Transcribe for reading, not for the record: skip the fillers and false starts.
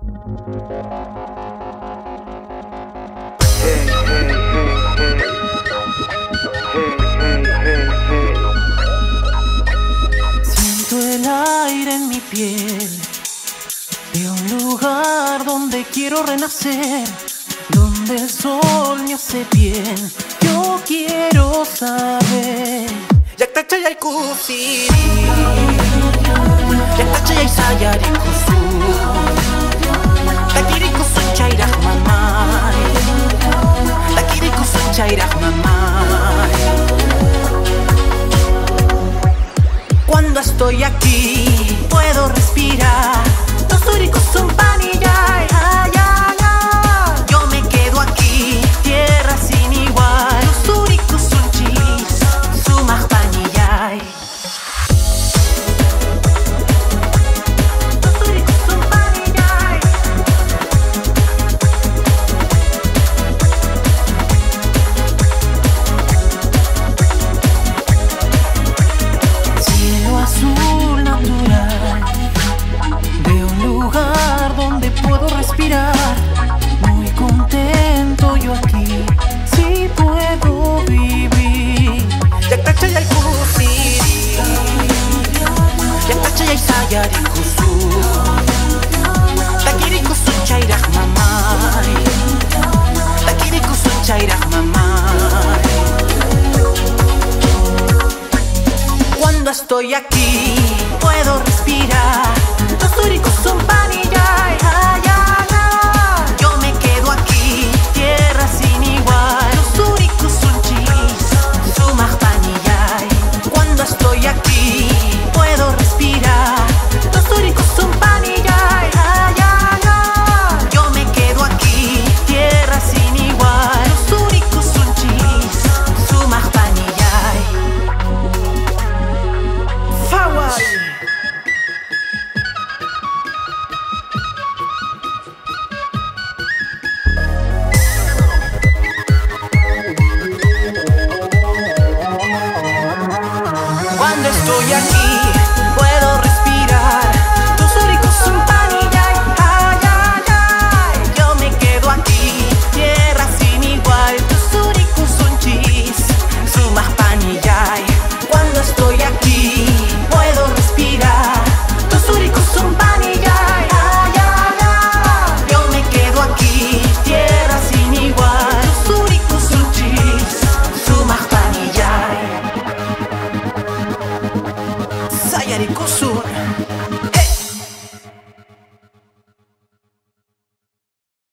Hey, hey, hey, hey. Hey, hey, hey, hey. Siento el aire en mi piel. Veo un lugar donde quiero renacer, donde el sol me hace bien. Yo quiero saber. Yaktacha kusiri, yaktacha sayari kusu, takiri kusun chairah mamai, takiri kusun chairah mamai. Cuando estoy aquí puedo respirar. Tosuri kusun paniyay, ay, ay, ay. Yo me quedo aquí, tierra sin igual. Tosuri kusun chis, sumah paniyay. Tosuri kusun paniyay. Cielo azul natural. Veo un lugar donde puedo respirar. Muy contento yo aquí, sí puedo vivir. Yaktacha kusiri, yaktacha sayari kusu, takiri kusun chairah mamai, takiri kusun chairah mamai. Cuando estoy aquí puedo respirar. Tosuri kusun